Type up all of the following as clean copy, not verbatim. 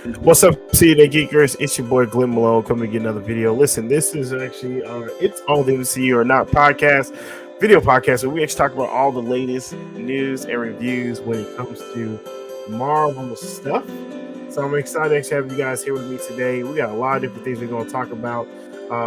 What's up, CNA Geekers? It's your boy Glenn Malone coming to get another video. Listen, this is actually It's All the MCU or Not podcast, video podcast, where we actually talk about all the latest news and reviews when it comes to Marvel stuff. So I'm excited to actually have you guys here with me today. We got a lot of different things we're going to talk about.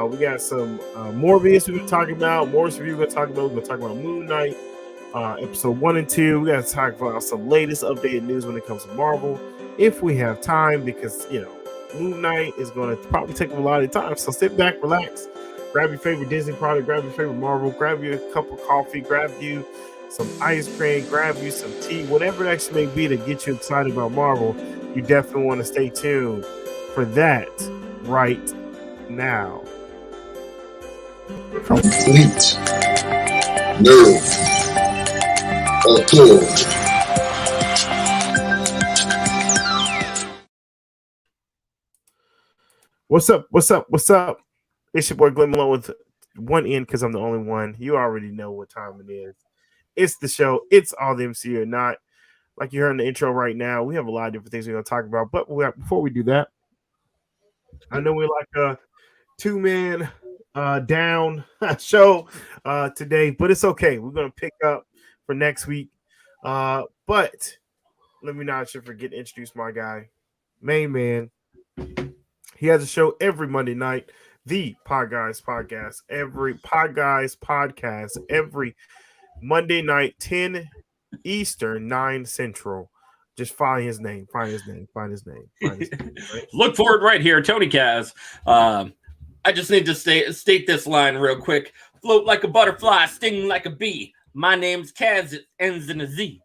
We got some Morbius we're going to talk about, Morbius review we're going to talk about. We're going to talk about MoonKnight, episode 1 and 2. We got to talk about some latest updated news when it comes to Marvel, if we have time, because MoonKnight is going to probably take a lot of time. So sit back, relax, grab your favorite Disney product, grab your favorite Marvel, grab you a cup of coffee, grab you some ice cream, grab you some tea, whatever it actually may be to get you excited about Marvel. You definitely want to stay tuned for that right now. Complete nerve or plural. What's up? What's up? What's up? It's your boy Glenn Malone with one N because I'm the only one. You already know what time it is. It's the show. It's All the MCU or Not. Like you heard in the intro right now, we have a lot of different things we're going to talk about. But before we do that, I know we're like a two-man down show today, but it's okay. We're going to pick up for next week. But let me not forget to introduce my guy, main man. He has a show every Monday night, the Pod Guys Podcast. Every Monday night, 10 Eastern, 9 Central. Just find his name. Right? Look for it right here, Tony Kaz. I just need to state this line real quick. Float like a butterfly, sting like a bee. My name's Kaz. It ends in a Z.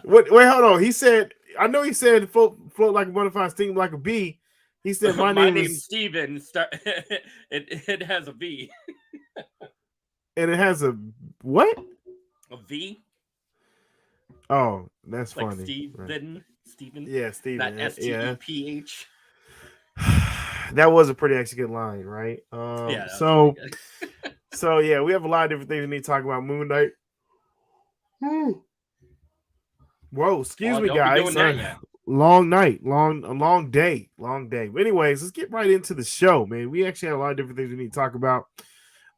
Wait, hold on. He said, I know he said float like a butterfly, sting like a bee. He said, my name's Steven. It has a V. And it has a what? A V. Oh, that's like funny. Steven. Right. Steven. Yeah, Steven. That STEPH. That was a pretty actually good line, right? Yeah. So yeah, we have a lot of different things we need to talk about. MoonKnight. Whoa, excuse me, guys. Long night, long day. But anyways, let's get right into the show, man. We actually have a lot of different things we need to talk about.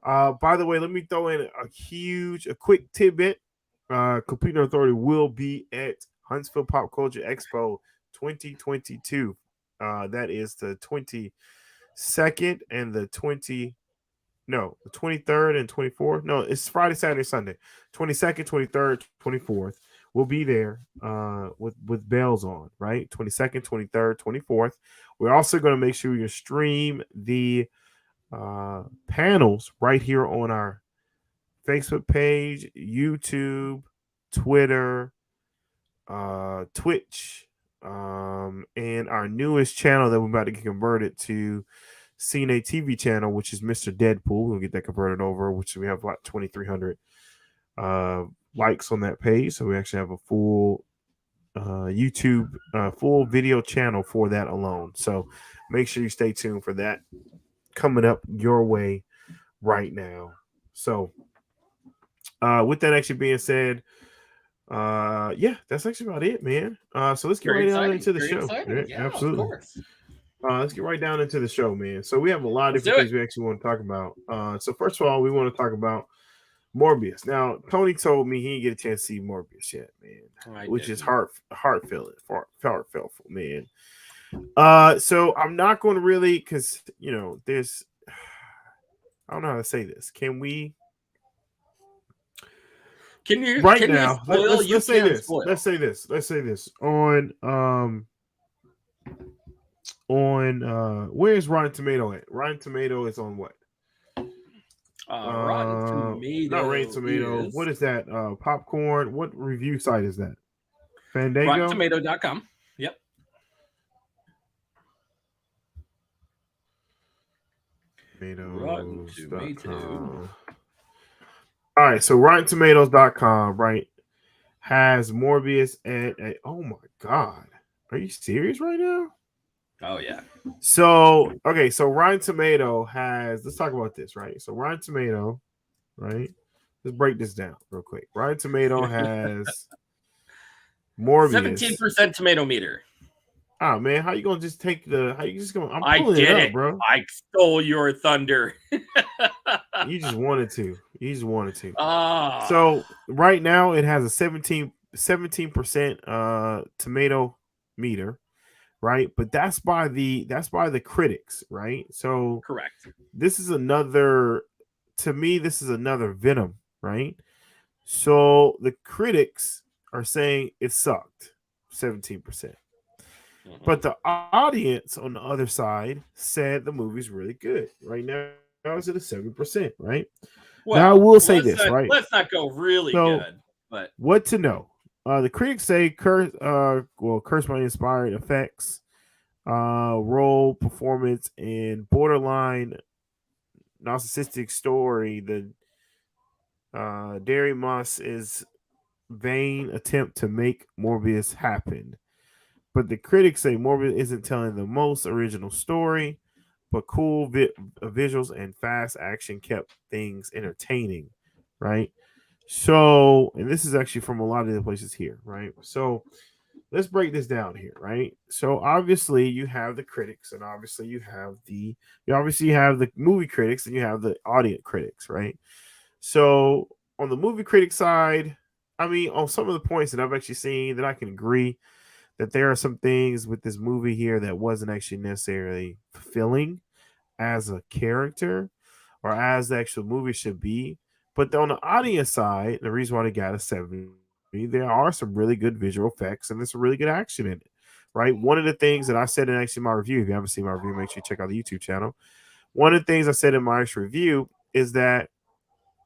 By the way, let me throw in a quick tidbit. Complete Authority will be at Huntsville Pop Culture Expo 2022. That is the 22nd and the 23rd and 24th. No, it's Friday, Saturday, Sunday. 22nd, 23rd, 24th. We'll be there with bells on, right? 22nd, 23rd, 24th. We're also going to make sure you stream the panels right here on our Facebook page, YouTube, Twitter, Twitch, and our newest channel that we're about to get converted to CNA TV channel, which is Mr. Deadpool. We'll get that converted over, which we have like 2,300 likes on that page. So we actually have a full YouTube, full video channel for that alone. So make sure you stay tuned for that coming up your way right now. So with that actually being said, yeah, that's actually about it, man. So let's get right down into the show. Yeah, absolutely. Of course. Let's get right down into the show, man. So we have a lot of different things we actually want to talk about. So first of all, we want to talk about Morbius. Now, Tony told me he didn't get a chance to see Morbius yet, man, which is heartfelt, man. So I'm not going to really, because there's, I don't know how to say this. Can you right now? Let's say this. Let's say this on where's Rotten Tomato at? Rotten Tomato is on what? Rotten Tomato. Not Rotten Tomato. What is that? Popcorn. What review site is that? Fandango. RottenTomato.com. Yep. Rotten Tomato. All right, so RottenTomatoes.com, right, has Morbius at oh my god, are you serious right now? Oh yeah. So okay, so Rotten Tomato has. Let's talk about this, right? So Rotten Tomato, right? Let's break this down real quick. Rotten Tomato has Morbius. 17% tomato meter. Oh man, how you gonna just take the? How you just gonna? I'm I pulling it did up, it. bro. I stole your thunder. You just wanted to. You just wanted to. Ah, So right now it has a 17% tomato meter, right? But that's by the critics, right? So correct. this is another, to me, this is another Venom, right? So the critics are saying it sucked, 17%. But the audience on the other side said the movie's really good. Right now it's at a 7%, right? Now I will Well, say this, right? let's not go really So good, but what to know? The critics say curse by inspired effects, role performance, and borderline narcissistic story. The Dairy Moss is vain attempt to make Morbius happen. But the critics say Morbius isn't telling the most original story, but cool visuals and fast action kept things entertaining, right? So, and this is actually from a lot of the places here, right? So, let's break this down here, right? So, obviously, you have the critics, and obviously, you have the movie critics, and you have the audience critics, right? So, on the movie critic side, I mean, on some of the points that I've actually seen that I can agree that there are some things with this movie here that wasn't actually necessarily fulfilling as a character or as the actual movie should be. But on the audience side, the reason why they got a 70, there are some really good visual effects and there's some really good action in it. Right. One of the things that I said in actually my review, if you haven't seen my review, make sure you check out the YouTube channel. One of the things I said in my actual review is that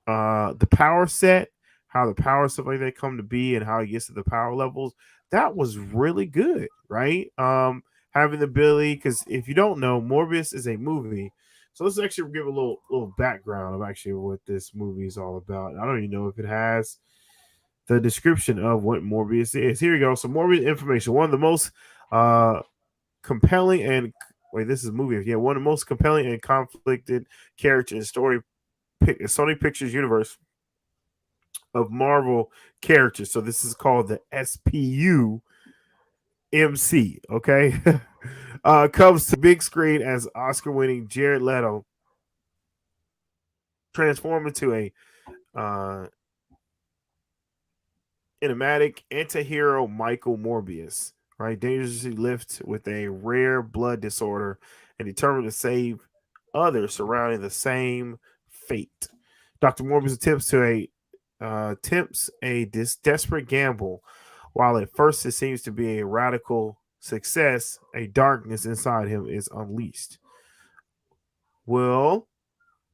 the power set, how the power stuff like that come to be, and how it gets to the power levels, that was really good, right? Having the ability, because if you don't know, Morbius is a movie. So let's actually give a little background of actually what this movie is all about. I don't even know if it has the description of what Morbius is. Here we go. So Morbius information. One of the most compelling and wait, this is a movie. Yeah, one of the most compelling and conflicted character in story Sony Pictures universe of Marvel characters. So this is called the SPU MC. Okay, comes to big screen as Oscar-winning Jared Leto transformed into a uh, enigmatic anti-hero Michael Morbius. Right, dangerously lifted with a rare blood disorder and determined to save others surrounding the same fate. Dr. Morbius attempts a desperate gamble. While at first it seems to be a radical success, a darkness inside him is unleashed. Will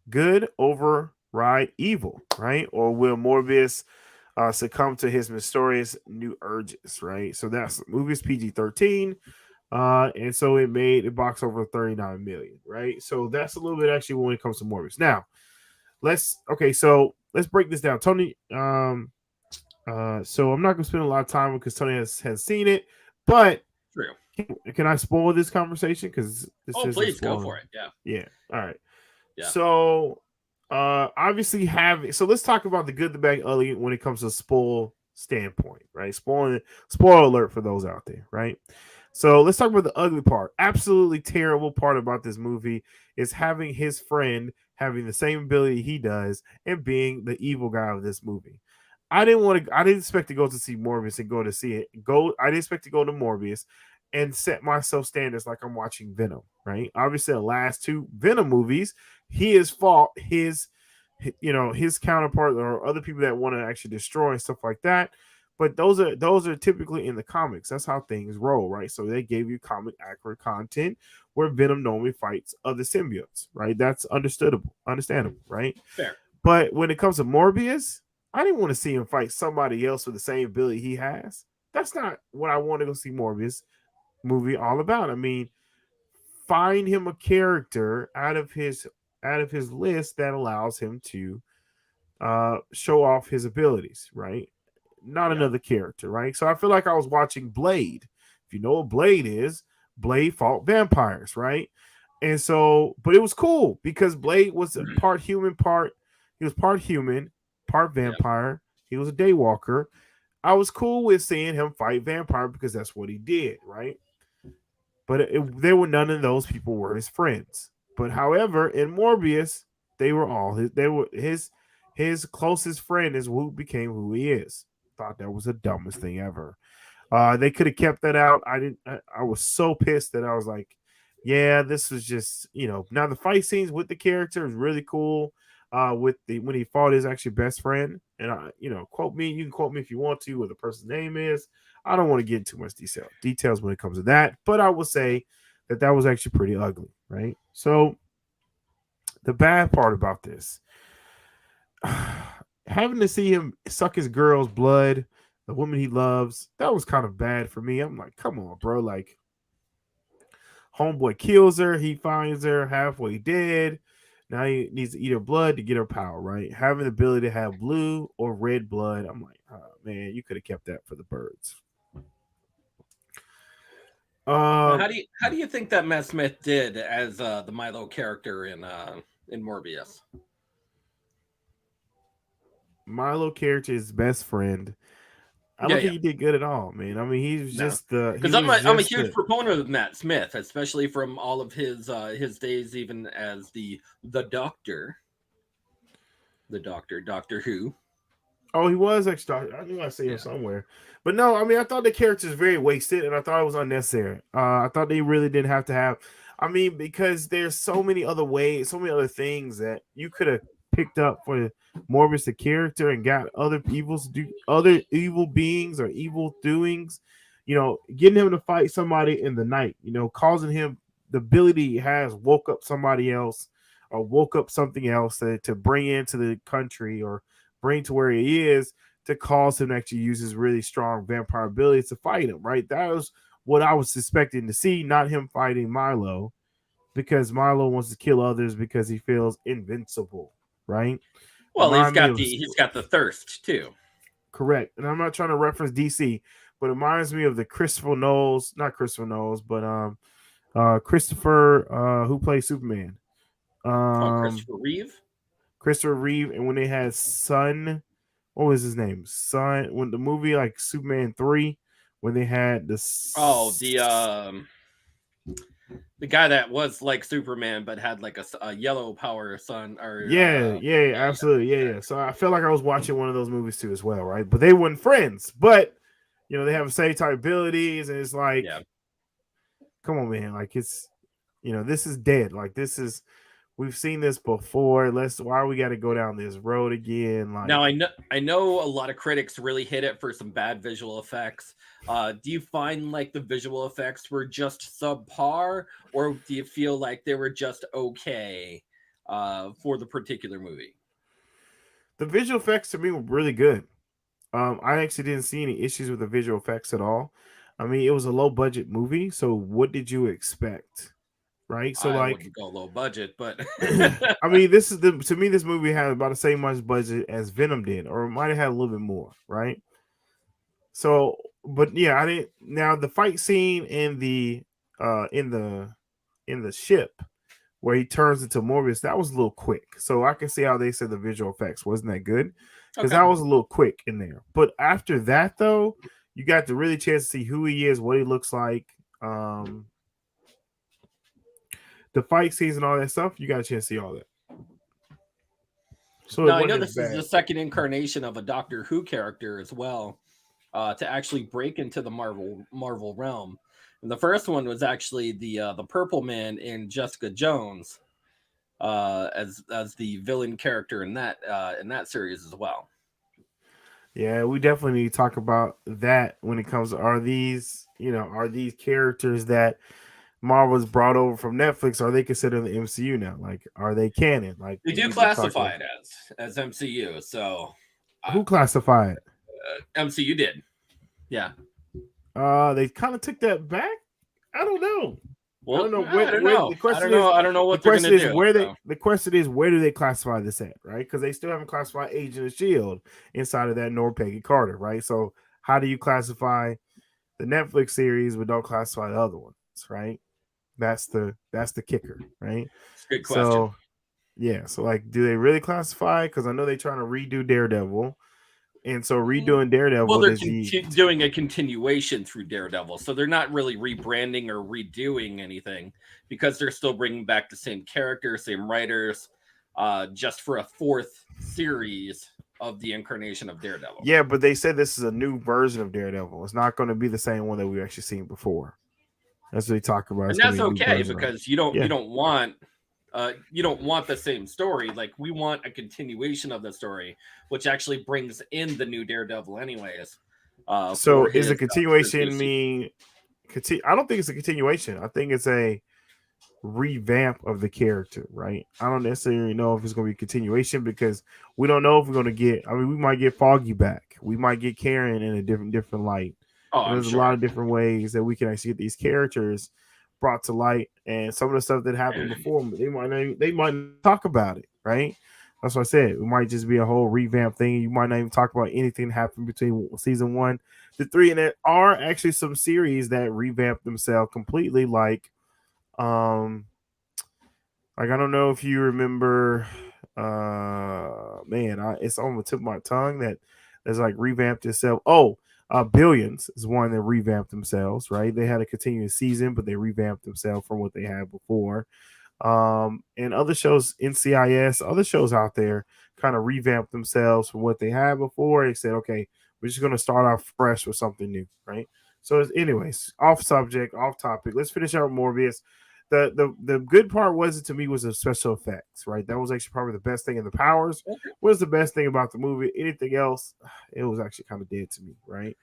good override evil, right? Or will Morbius succumb to his mysterious new urges, right? So that's movie's PG-13. And so it boxed over 39 million, right? So that's a little bit actually when it comes to Morbius. Now, so let's break this down. Tony, so I'm not gonna spend a lot of time because Tony has seen it, but true. can I spoil this conversation? Because this Oh, is please go for it. Yeah. Yeah. All right. Yeah. So obviously so let's talk about the good, the bad, ugly when it comes to spoil standpoint, right? Spoiler alert for those out there, right? So let's talk about the ugly part. Absolutely terrible part about this movie is having his friend having the same ability he does and being the evil guy of this movie. I didn't expect to go to see Morbius and go to see it. I didn't expect to go to Morbius and set myself standards like I'm watching Venom, right? Obviously, the last two Venom movies, he has fought his counterpart or other people that want to actually destroy and stuff like that. But those are typically in the comics. That's how things roll, right? So they gave you comic accurate content where Venom normally fights other symbiotes, right? That's understandable, right? Fair. But when it comes to Morbius, I didn't want to see him fight somebody else with the same ability he has. That's not what I want to go see Morbius movie all about. I mean, find him a character out of his list that allows him to show off his abilities, right? Not another character, right? So I feel like I was watching Blade. If you know what Blade is, Blade fought vampires, right? And so, but it was cool because Blade was part human, part vampire. He was a daywalker. I was cool with seeing him fight vampire because that's what he did, right? But there were none of those people were his friends. But however, in Morbius, they were all his. They were his closest friend is who became who he is. Thought that was the dumbest thing ever. They could have kept that out. I didn't. I was so pissed that I was like, yeah, this was just Now the fight scenes with the character is really cool. With the when he fought his actually best friend, and quote me. You can quote me if you want to, what the person's name is. I don't want to get into too much details when it comes to that, but I will say that was actually pretty ugly, right? So the bad part about this, having to see him suck his girl's blood, the woman he loves, that was kind of bad for me. I'm like, come on, bro. Like, homeboy kills her, he finds her halfway dead. Now he needs to eat her blood to get her power, right? Having the ability to have blue or red blood, I'm like, oh, man, you could have kept that for the birds. How do you think that Matt Smith did as the Milo character in Morbius? Milo character is best friend. I don't think he did good at all, man. I mean, he's just because I'm a huge proponent of Matt Smith, especially from all of his days, even as the Doctor, Doctor Who. Oh, he was actually. I knew I see him somewhere, but no. I mean, I thought the character was very wasted, and I thought it was unnecessary. I thought they really didn't have to have. I mean, because there's so many other ways, so many other things that you could have picked up for Morbius the character and got other other evil beings or evil doings. Getting him to fight somebody in the night. Causing him the ability he has woke up somebody else or woke up something else to bring into the country or bring to where he is to cause him to actually use his really strong vampire abilities to fight him, right? That was what I was expecting to see, not him fighting Milo, because Milo wants to kill others because he feels invincible, right? Well, he's got the thirst too. Correct. And I'm not trying to reference DC, but it reminds me of the Christopher Knowles, not Christopher Knowles, but Christopher who plays Superman. Christopher Reeve. Christopher Reeve, and when they had Son, what was his name? Son, when the movie like Superman 3, when they had the guy that was like Superman but had like a yellow power sun or absolutely. So I felt like I was watching one of those movies too as well, right? But they weren't friends, but they have the same type abilities, and it's like, come on, man, like it's this is dead. Like we've seen this before. Why we got to go down this road again? Like, now, I know a lot of critics really hit it for some bad visual effects. Do you find like the visual effects were just subpar, or do you feel like they were just okay for the particular movie? The visual effects to me were really good. I actually didn't see any issues with the visual effects at all. I mean, it was a low budget movie, so what did you expect? Right, so I wouldn't go low budget, but I mean, to me, this movie had about the same much budget as Venom did, or it might have had a little bit more, right? So, but yeah, I didn't. Now the fight scene in the ship where he turns into Morbius, that was a little quick. So I can see how they said the visual effects wasn't that good because that was a little quick in there. But after that, though, you got the really chance to see who he is, what he looks like. The fight scenes and all that stuff, you got a chance to see all that. So now, I know this is the second incarnation of a Doctor Who character as well, to actually break into the Marvel realm. And the first one was actually the Purple Man in Jessica Jones, as the villain character in that series as well. Yeah, we definitely need to talk about that when it comes to are these characters that Marvel's brought over from Netflix, are they considered the MCU now? Like, are they canon? Like, they do classify it as MCU. So who classified it? MCU did. Yeah. They kind of took that back. I don't know. Well, I don't know. I don't know what they're going to do. The question is, where do they classify this at, right? Because they still haven't classified Agent of S.H.I.E.L.D. inside of that nor Peggy Carter, right? So how do you classify the Netflix series but don't classify the other ones, right? That's the kicker, right? That's a good question. So, yeah. So, like, do they really classify? Because I know they're trying to redo Daredevil. And so redoing Daredevil, well, they're doing a continuation through Daredevil, so they're not really rebranding or redoing anything because they're still bringing back the same characters, same writers, just for a fourth series of the incarnation of Daredevil. Yeah, but they said this is a new version of Daredevil. It's not going to be the same one that we've actually seen before. That's what they talk about. And that's okay because you don't want the same story. Like, we want a continuation of the story, which actually brings in the new Daredevil anyways. So is a continuation mean? I don't think it's a continuation. I think it's a revamp of the character, right? I don't necessarily know if it's going to be a continuation because we don't know if we're going to get. I mean, we might get Foggy back. We might get Karen in a different light. There's a lot of different ways that we can actually get these characters brought to light, and some of the stuff that happened before, they might talk about it, right? That's what I said. It might just be a whole revamp thing. You might not even talk about anything that happened between season 1 to 3, and there are actually some series that revamp themselves completely, like I don't know if you remember, it's on the tip of my tongue that there's like revamped itself. Billions is one that revamped themselves, right? They had a continuous season, but they revamped themselves from what they had before. And other shows, NCIS, other shows out there kind of revamped themselves from what they had before. They said, okay, we're just going to start off fresh with something new, right? So anyways, off subject, off topic. Let's finish out with Morbius. The good part was the special effects, right? That was actually probably the best thing. And the powers was the best thing about the movie. Anything else, it was actually kind of dead to me, right?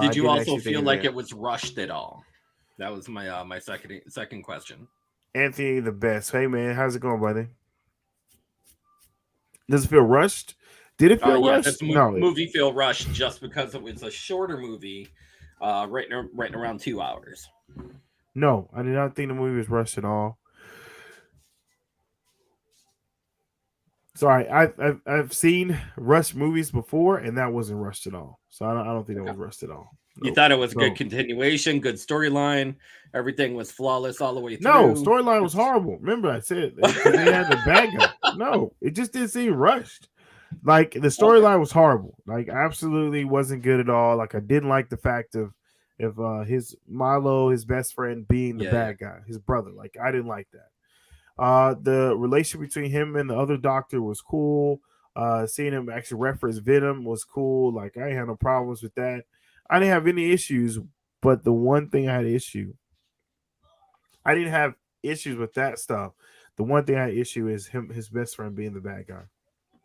Did you also feel like it was rushed at all? That was my my second question. Anthony, the best. Hey man, how's it going, buddy? Does it feel rushed? Did it feel rushed? No, movie feel rushed just because it was a shorter movie, right around 2 hours. No, I did not think the movie was rushed at all. Sorry, I've seen rushed movies before, and that wasn't rushed at all. So I don't think that was rushed at all. Nope. You thought it was a good continuation, good storyline. Everything was flawless all the way through. No, storyline was horrible. Remember, I said they had the bad guy. No, it just didn't seem rushed. Like the storyline was horrible. Like absolutely wasn't good at all. Like I didn't like the fact of his Milo, his best friend, being the bad guy, his brother. Like I didn't like that. The relationship between him and the other doctor was cool. Seeing him actually reference Venom was cool. Like I ain't had no problems with that. I didn't have any issues, but the one thing I didn't have issues with that stuff. The one thing I had issue is his best friend being the bad guy.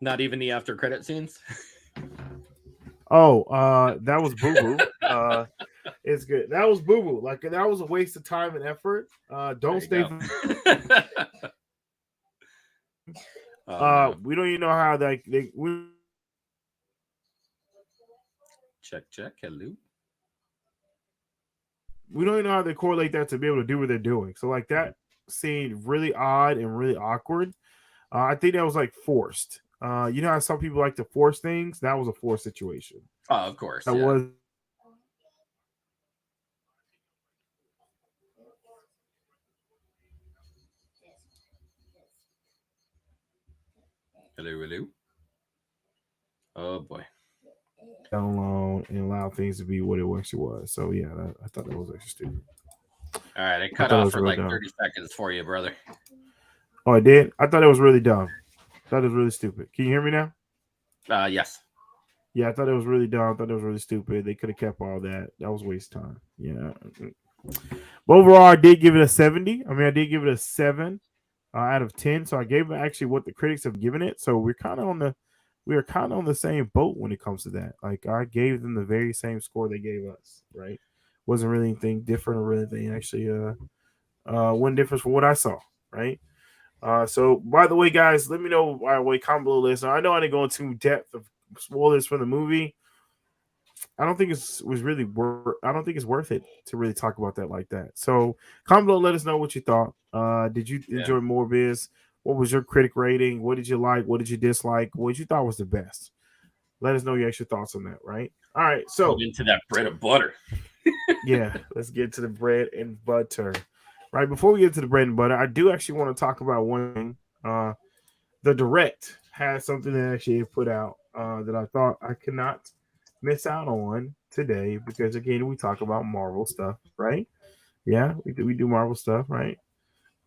Not even the after credit scenes. That was boo boo. It's good. That was boo boo. Like that was a waste of time and effort. Don't stay. We don't even know how check. Hello. We don't even know how they correlate that to be able to do what they're doing. So like that seemed really odd and really awkward. I think that was like forced. You know how some people like to force things? That was a forced situation. Oh, of course. That was. Hello. Oh boy. Down alone and allow things to be what it actually was. So yeah, I thought that was actually stupid. All right, it cut off for like 30 seconds for you, brother. Oh, it did? I thought it was really dumb. I thought it was really stupid. Can you hear me now? Yes. Yeah, I thought it was really dumb. I thought it was really stupid. They could have kept all that. That was a waste of time. Yeah. But overall, I did give it a 70. I mean, I did give it a 7 out of 10. So I gave it actually what the critics have given it. So we're kind of on the same boat when it comes to that. Like I gave them the very same score they gave us, right? Wasn't really anything different or really anything actually one difference from what I saw, right? So by the way, guys, let me know by the way, comment below this. I know I didn't go into depth of spoilers for the movie. I don't think it's worth it to really talk about that like that. So comment below, let us know what you thought. Did you enjoy Morbius? What was your critic rating? What did you like? What did you dislike? What you thought was the best? Let us know your extra thoughts on that, right? All right, so get into that bread and butter. Yeah, let's get to the bread and butter. Right, before we get to the bread and butter, I do actually want to talk about one thing. The Direct has something that actually put out that I thought I could not miss out on today because again we talk about Marvel stuff, right? Yeah, we do Marvel stuff, right?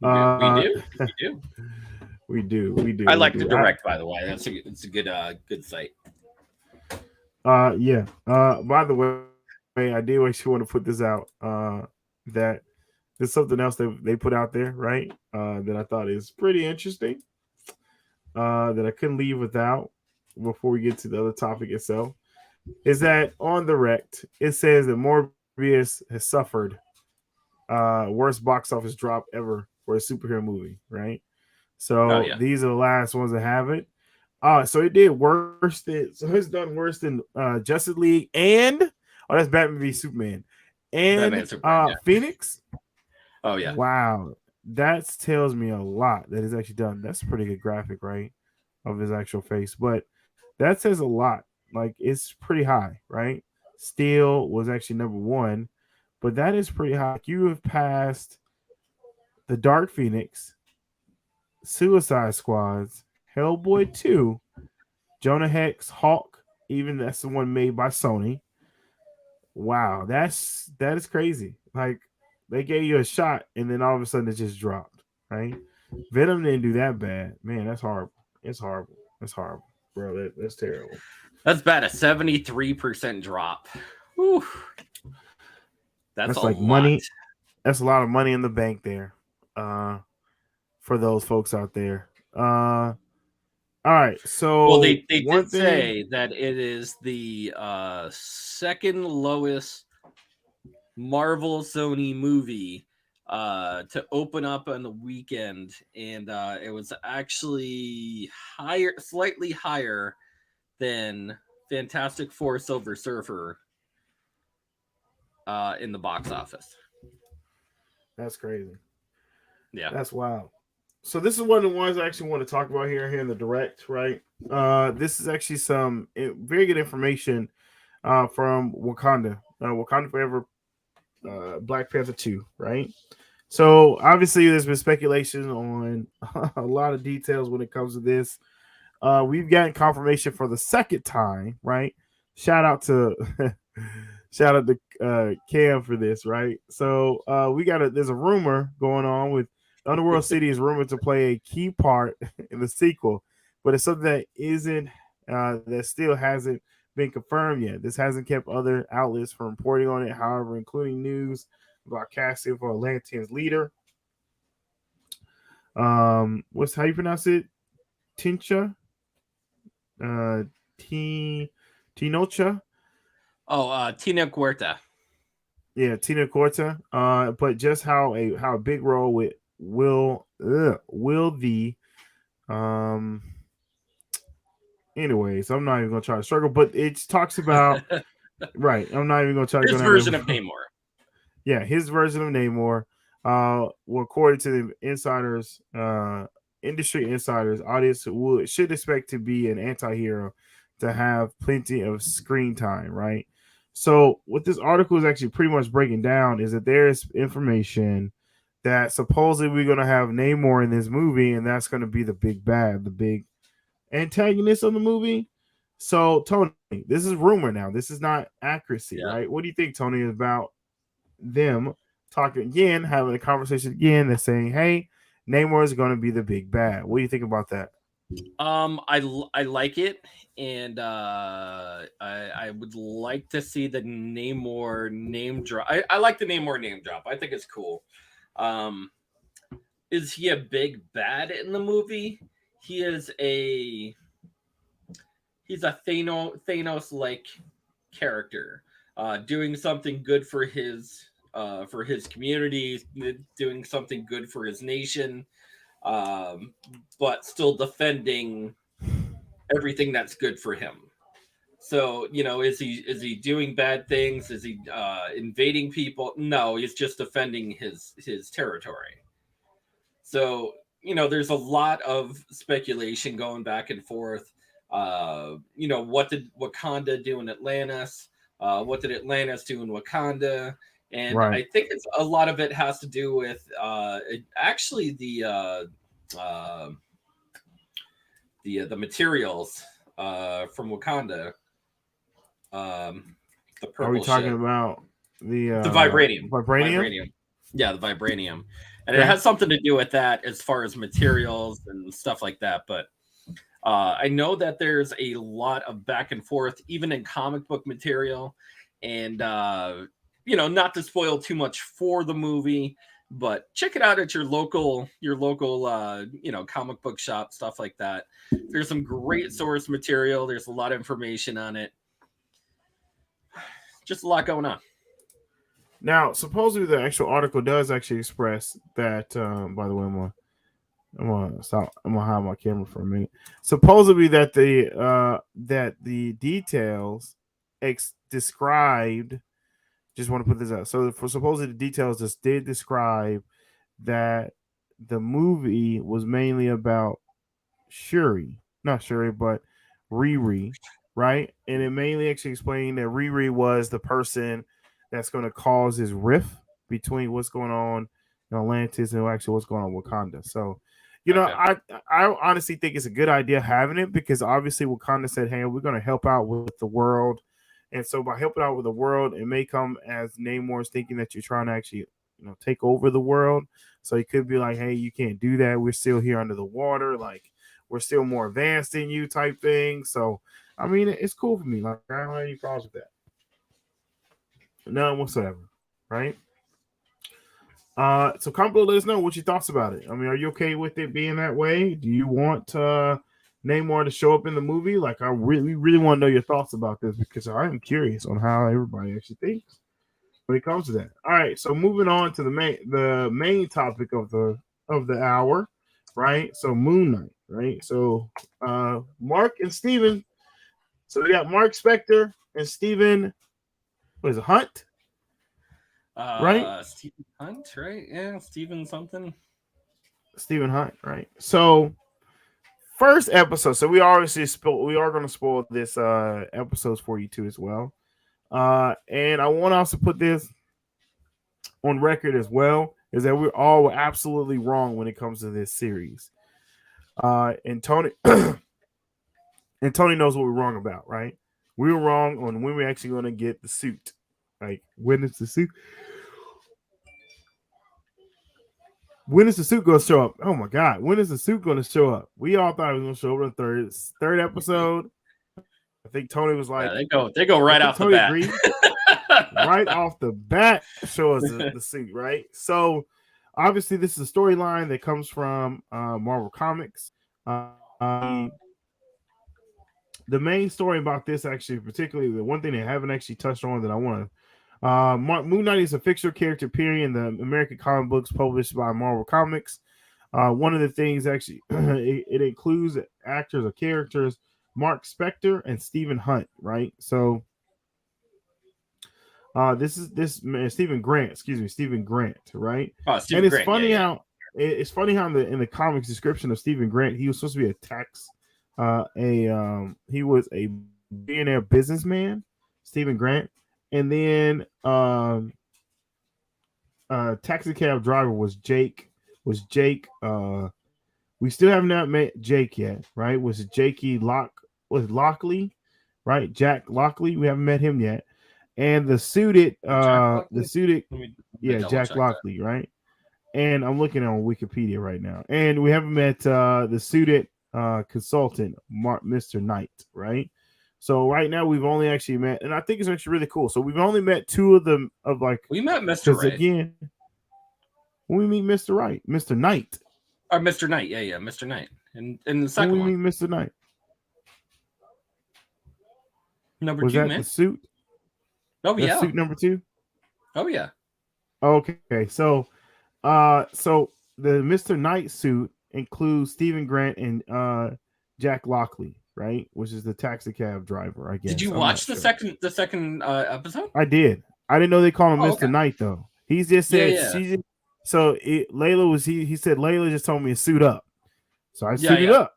We Uh, do. We do. I we like the do. direct, by the way. It's a good site. Yeah. By the way, I do actually want to put this out. That there's something else that they put out there, right? That I thought is pretty interesting. That I couldn't leave without before we get to the other topic itself. Is that on the rect? It says that Morbius has suffered worst box office drop ever for a superhero movie, right? Oh So yeah. these are the last ones that have it. So it did worse than so it's done worse than Justice League and that's Batman v Superman and Batman Superman. Yeah. Phoenix. Oh yeah. Wow, that tells me a lot that is actually done. That's a pretty good graphic, right, of his actual face. But that says a lot. Like it's pretty high, right? Steel was actually number one, but that is pretty high. You have passed the Dark Phoenix, Suicide Squads, Hellboy 2, Jonah Hex, Hawk, even that's the one made by Sony. Wow, that is crazy. Like they gave you a shot and then all of a sudden it just dropped, right? Venom didn't do that bad. Man, that's horrible. It's horrible. That's horrible. Bro, that's terrible. That's bad. A 73% drop. Whew. That's That's a like lot. money. That's a lot of money in the bank there. For those folks out there. All right. Well, So they one did thing. say that it is the second lowest Marvel Sony movie to open up on the weekend, and it was actually slightly higher than Fantastic Four Silver Surfer in the box office. That's crazy. Yeah. That's wild. So this is one of the ones I actually want to talk about here in the direct, right? This is actually some very good information from Wakanda. Wakanda Forever, Black Panther 2, right? So obviously there's been speculation on a lot of details when it comes to this. We've gotten confirmation for the second time, right? Shout out to shout out to Cam for this, right? So there's a rumor going on with Underworld City is rumored to play a key part in the sequel, but it's something that isn't that still hasn't been confirmed yet. This hasn't kept other outlets from reporting on it, however, including news about casting for Atlantean's leader. What's how you pronounce it? Tincha? T Tinocha. Tina Huerta. Yeah, Tina Corta. But just how a big role with will the anyways, I'm not even gonna try to struggle, but it talks about right. I'm not even gonna try to go His down version there. of Namor. Yeah, his version of Namor. Well, according to the insiders, industry insiders, audience should expect to be an anti-hero to have plenty of screen time, right? So what this article is actually pretty much breaking down is that there is information that supposedly we're gonna have Namor in this movie, and that's gonna be the big bad, the big antagonist of the movie. So Tony, this is rumor now. This is not accuracy, Yeah. right? What do you think, Tony, about them talking again, having a conversation again, they're saying, "Hey, Namor is going to be the big bad." What do you think about that? I like it, and I would like to see the Namor name drop. I like the Namor name drop. I think it's cool. Is he a big bad in the movie? He is he's a Thanos like character, doing something good for his community, doing something good for his nation, but still defending everything that's good for him. So, is he doing bad things? Is he invading people? No, he's just defending his territory. So, there's a lot of speculation going back and forth. What did Wakanda do in Atlantis? What did Atlantis do in Wakanda? And Right. I think a lot of it has to do with actually the materials from Wakanda. The Are we purple talking shit. about the The vibranium. Vibranium? Vibranium. Yeah, the vibranium. And it Okay. has something to do with that as far as materials and stuff like that. But I know that there's a lot of back and forth, even in comic book material. And, not to spoil too much for the movie, but check it out at your local, comic book shop, stuff like that. There's some great source material. There's a lot of information on it. Just a lot going on. Now, supposedly the actual article does actually express that. By the way, I'm gonna stop. I'm gonna hide my camera for a minute. Supposedly that the details described. Just want to put this out. So, for supposedly the details just did describe that the movie was mainly about not Shuri, but Riri, right? And it mainly actually explained that Riri was the person that's going to cause this rift between what's going on in Atlantis and actually what's going on in Wakanda. So, I honestly think it's a good idea having it because obviously Wakanda said, "Hey, we're going to help out with the world," and so by helping out with the world, it may come as Namor's thinking that you're trying to actually, take over the world. So it could be like, "Hey, you can't do that. We're still here under the water. Like, we're still more advanced than you," type thing. So, I mean, it's cool for me. Like, I don't have any problems with that. None whatsoever, right? So comment below, let us know what your thoughts about it. I mean, are you okay with it being that way? Do you want Namor to show up in the movie? Like, I really want to know your thoughts about this because I am curious on how everybody actually thinks when it comes to that. All right, so moving on to the main topic of the hour, right? So Moon Knight, right? So Mark and Steven. So we got Mark Spector and Steven, what is it, Hunt? Right? Stephen Hunt, right? Yeah, Stephen something. Stephen Hunt, right? So first episode. So we are going to spoil this episodes for you too as well. And I want to also put this on record as well, is that we're all absolutely wrong when it comes to this series. And Tony and Tony knows what we're wrong about, right? We were wrong on when we're actually going to get the suit. Like, when is the suit? When is the suit going to show up? Oh my God! When is the suit going to show up? We all thought it was going to show up in the third episode. I think Tony was like, they go right off the bat. Agreed. Right off the bat, show us the suit, right? So obviously, this is a storyline that comes from Marvel Comics. The main story about this, actually, particularly the one thing they haven't actually touched on that I want to. Moon Knight is a fictional character appearing in the American comic books published by Marvel Comics. One of the things actually it includes actors or characters Mark Spector and Stephen Hunt, right? So this is Stephen Grant, right? Oh, Stephen and it's Grant, funny yeah. how it's funny how in the comics description of Stephen Grant, he was supposed to be he was a billionaire businessman, Stephen Grant, and then taxi cab driver was Jake. We still have not met Jake yet, right? Was Lockley, right? Jack Lockley. We haven't met him yet. And the suited, Jack Lockley, right? And I'm looking on Wikipedia right now, and we haven't met the suited consultant, Mr. Knight, right? So right now we've only actually met, and I think it's actually really cool. So we've only met two of them we met Mr. Right. Again, when we meet Mr. Knight. Or Mr. Knight, yeah, Mr. Knight. And the second when we one. meet Mr. Knight. Number was 2, that man. The suit? Oh, yeah. Suit number 2? Oh, yeah. Okay, so the Mr. Knight suit includes Stephen Grant and Jack Lockley, right? Which is the taxi cab driver, I guess. Did you watch the second episode? I did. I didn't know they call him Mr. Okay. Knight though. He just said Layla was he said Layla just told me to suit up. So I suited up.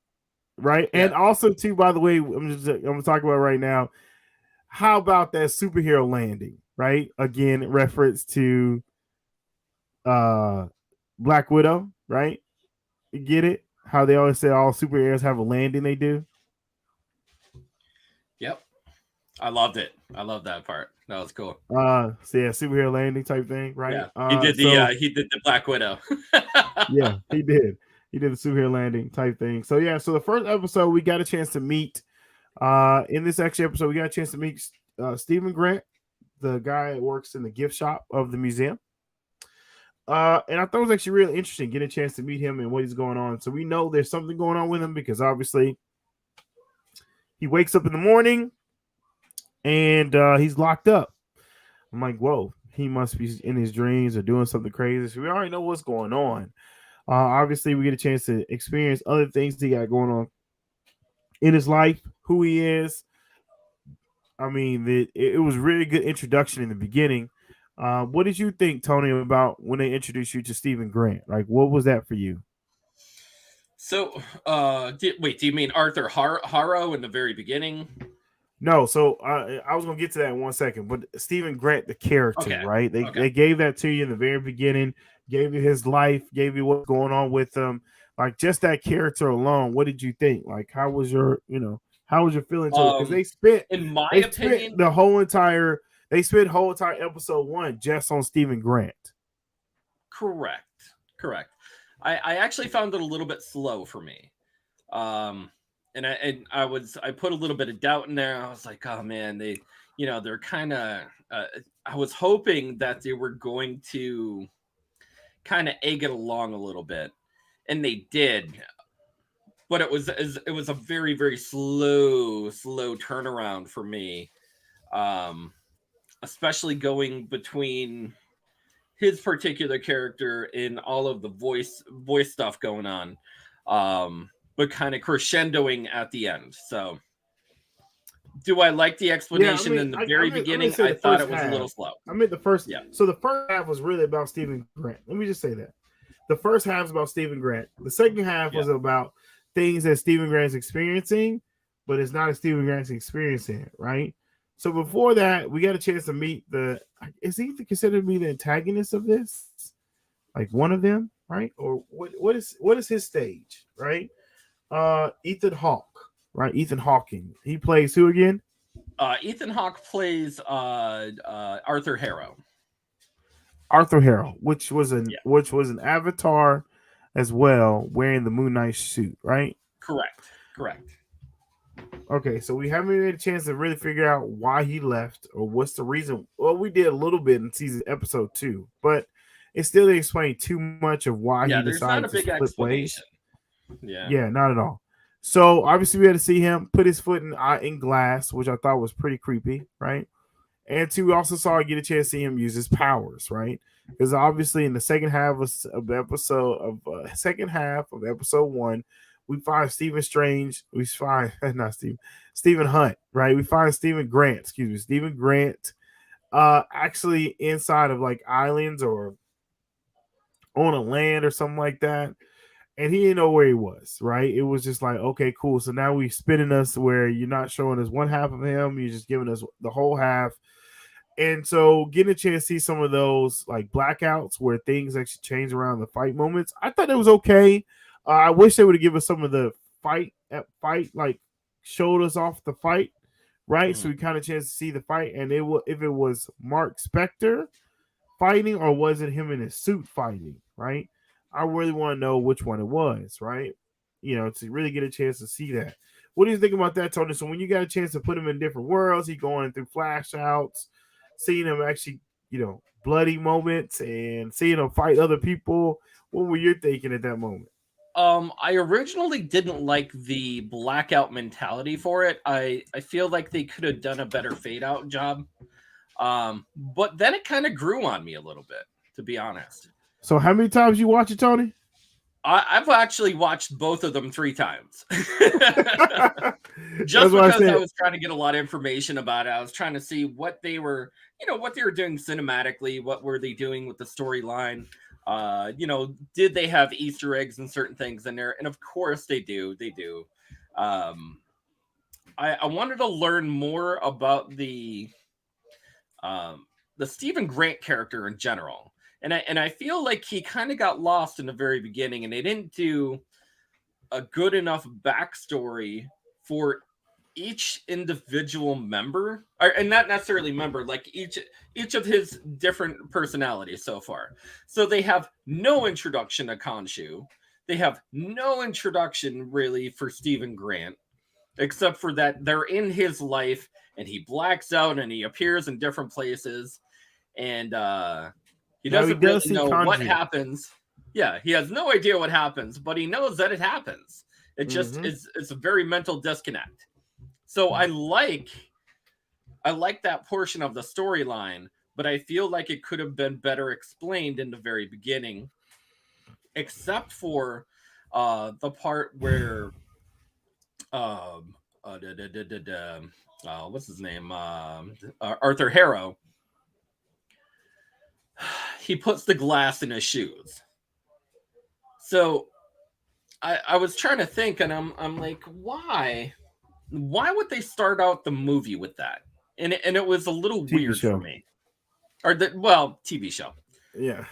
Right? Yeah. And also too, by the way, I'm gonna talk about right now. How about that superhero landing? Right? Again, reference to Black Widow, right? You get it? How they always say all superheroes have a landing they do. Yep. I loved it. I love that part. That was cool. So yeah, superhero landing type thing, right? Yeah, So he did the Black Widow. yeah, he did. He did the superhero landing type thing. So yeah, so the first episode we got a chance to meet. In this actually episode, we got a chance to meet Stephen Grant, the guy that works in the gift shop of the museum. And I thought it was actually really interesting getting a chance to meet him and what he's going on. So we know there's something going on with him because obviously he wakes up in the morning and he's locked up. I'm like, whoa, he must be in his dreams or doing something crazy. So we already know what's going on. Obviously, we get a chance to experience other things he got going on in his life, who he is. I mean, it was really good introduction in the beginning. What did you think, Tony, about when they introduced you to Stephen Grant? Like, what was that for you? So, do you mean Arthur Harrow in the very beginning? No, so I was gonna get to that in 1 second, but Stephen Grant, the character, Okay. right? They gave that to you in the very beginning, gave you his life, gave you what's going on with him, like just that character alone. What did you think? Like, how was your feeling to it? Because in my they opinion, spent the whole entire episode 1 just on Stephen Grant. Correct. I actually found it a little bit slow for me. And I put a little bit of doubt in there. I was like, oh man, they're kind of. I was hoping that they were going to kind of egg it along a little bit, and they did. But it was a very, very slow turnaround for me, especially going between his particular character and all of the voice stuff going on, but kind of crescendoing at the end. So, do I like the explanation in the very beginning? I thought it was a little slow. I mean, the first. Yeah. So the first half was really about Stephen Grant. Let me just say that the first half was about Stephen Grant. The second half was about things that Stephen Grant's experiencing, but it's not as Stephen Grant's experiencing it, right? So before that, we got a chance to meet is he considered to be the antagonist of this? Like one of them, right? Or what is his stage, right? Ethan Hawke, right? Ethan Hawking. He plays who again? Ethan Hawke plays Arthur Harrow. Arthur Harrow, which was an avatar as well, wearing the MoonKnight suit, right? Correct. Okay, so we haven't had a chance to really figure out why he left or what's the reason. Well, we did a little bit in episode 2, but it still didn't explain too much of why he decided to flip ways. Yeah, not at all. So obviously we had to see him put his foot in glass, which I thought was pretty creepy, right? And 2, we also saw get a chance to see him use his powers, right? Because obviously in the second half of episode 1, we find Stephen Hunt, right? We find Stephen Grant, actually inside of like islands or on a land or something like that. And he didn't know where he was, right? It was just like, okay, cool. So now we spinning us where you're not showing us one half of him, you're just giving us the whole half. And so getting a chance to see some of those like blackouts where things actually change around the fight moments, I thought it was okay. I wish they would have given us some of the fight, like showed us off the fight, right? So we kind of chance to see the fight, and if it was Mark Spector fighting or was it him in his suit fighting, right? I really want to know which one it was, right? To really get a chance to see that. What do you think about that, Tony? So when you got a chance to put him in different worlds, he going through flash outs, seeing him actually, bloody moments and seeing him fight other people, what were you thinking at that moment? I originally didn't like the blackout mentality for it. I feel like they could have done a better fade out job. But then it kind of grew on me a little bit, to be honest. So how many times you watch it, Tony? I've actually watched both of them 3 times. Just because I was trying to get a lot of information about it. I was trying to see what they were doing cinematically, what were they doing with the storyline. Did they have Easter eggs and certain things in there? And of course they do. I wanted to learn more about the Stephen Grant character in general. And I feel like he kind of got lost in the very beginning, and they didn't do a good enough backstory for each individual member, and not necessarily member, like each of his different personalities so far. So they have no introduction to Khonshu. They have no introduction really for Stephen Grant, except for that they're in his life and he blacks out and he appears in different places, and he Now he doesn't really does see know what Khonshu. happens. Yeah, he has no idea what happens, but he knows that it happens. It just Mhm. it's a very mental disconnect. So I like that portion of the storyline, but I feel like it could have been better explained in the very beginning, except for the part where what's his name, Arthur Harrow, he puts the glass in his shoes. So I was trying to think, and I'm like, why would they start out the movie with that? And it was a little TV weird show. for me. Or TV show. Yeah.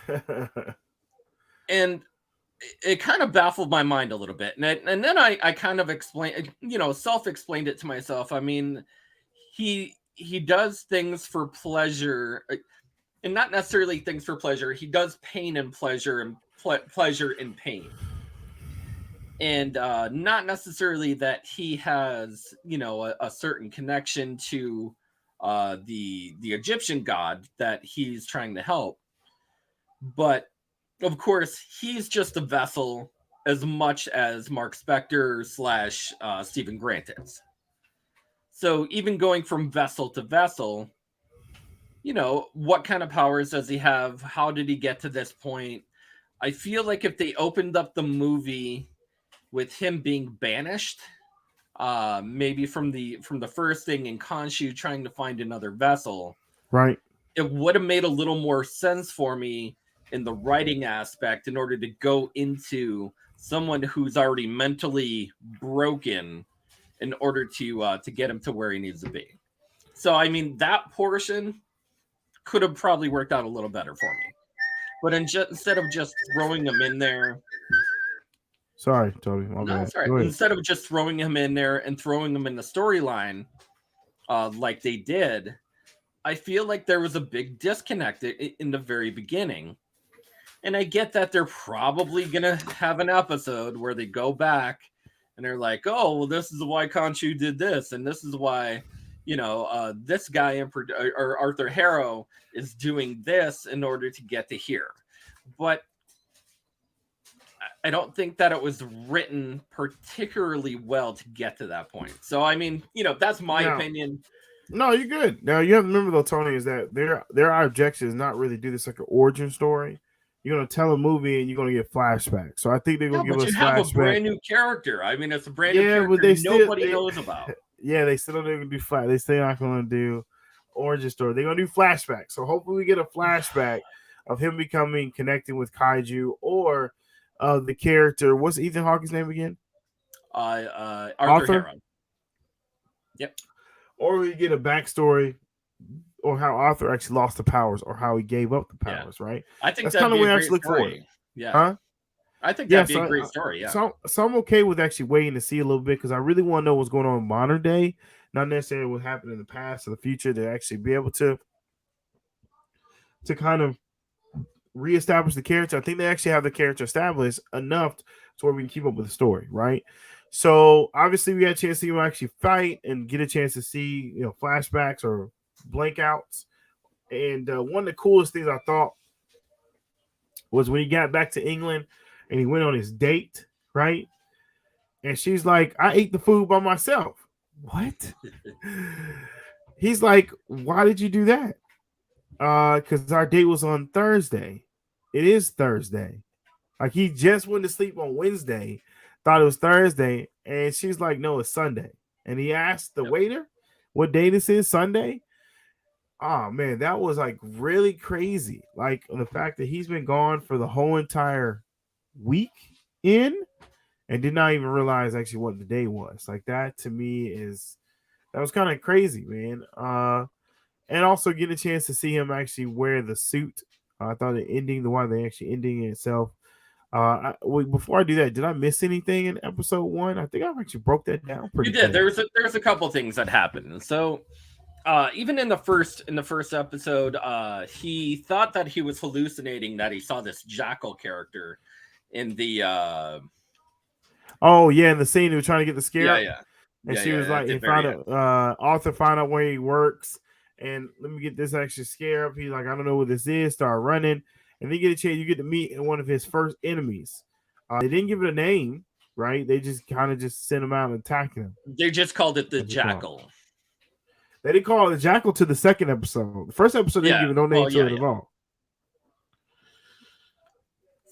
And it kind of baffled my mind a little bit. And then I kind of explained, self-explained it to myself. I mean, he does things for pleasure, and not necessarily things for pleasure. He does pain and pleasure, and pleasure and pain. And not necessarily that he has, a certain connection to the Egyptian god that he's trying to help. But of course, he's just a vessel as much as Mark Spector / Stephen Grant is. So even going from vessel to vessel, what kind of powers does he have? How did he get to this point? I feel like if they opened up the movie with him being banished, maybe from the first thing in Khonshu trying to find another vessel, Right. it would have made a little more sense for me in the writing aspect in order to go into someone who's already mentally broken in order to get him to where he needs to be. So I mean, that portion could have probably worked out a little better for me. But instead of just throwing him in there, Sorry, Toby. My no, bad. that's right. Go ahead. Instead of just throwing him in there and throwing him in the storyline, like they did, I feel like there was a big disconnect in the very beginning. And I get that they're probably gonna have an episode where they go back and they're like, "Oh, well, this is why Khonshu did this, and this is why, this guy or Arthur Harrow is doing this in order to get to here." But I don't think that it was written particularly well to get to that point. So I mean, that's my opinion. No, you're good. Now you have to remember though, Tony, is that their objection is not really do this like an origin story. You're gonna tell a movie and you're gonna get flashbacks. So I think they're gonna give us have flashbacks. A brand new character. I mean, it's a brand new character but nobody knows about. Yeah, they still don't even do flash. They still not gonna do origin story. They're gonna do flashbacks. So hopefully we get a flashback of him connecting with Kaiju or the character. What's Ethan Hawke's name again? Arthur Harrow. Yep. Or we get a backstory, or how Arthur actually lost the powers, or how he gave up the powers. Right. I think that's kind of what I actually look for. Yeah. Huh? I think that'd be a great story. Yeah. So I'm okay with actually waiting to see a little bit because I really want to know what's going on in modern day, not necessarily what happened in the past or the future, to actually be able to kind of reestablish the character. I think they actually have the character established enough to where we can keep up with the story, right? So obviously we got a chance to see him actually fight and get a chance to see, flashbacks or blank outs. And one of the coolest things I thought was when he got back to England and he went on his date, right? And she's like, "I ate the food by myself." What? He's like, "Why did you do that?" Because our date was on Thursday. It is Thursday. Like, he just went to sleep on Wednesday, thought it was Thursday, and she's like, "No, it's Sunday." And he asked the waiter what day this is, Sunday. Oh man, that was like really crazy. Like the fact that he's been gone for the whole entire week and did not even realize actually what the day was. Like, that to me that was kind of crazy, man. And also get a chance to see him actually wear the suit. I thought the why they actually ending in itself Before I do that, did I miss anything in episode 1? I think I actually broke that down You pretty did. good. There's a couple things that happened. So even in the first episode, he thought that he was hallucinating, that he saw this jackal character in the Oh yeah, in the scene, he was trying to get the scarab. yeah And she was at like, the he very found end. out, Arthur found out where he works. And let me get this extra scarab. He's like, I don't know what this is. Start running. And then you get a chance, you get to meet one of his first enemies. They didn't give it a name, right? They just kind of just sent him out and attacked him. They just called it the What's it called? jackal. They didn't call it the jackal to the second episode. The first episode, they didn't give it no name to it at all.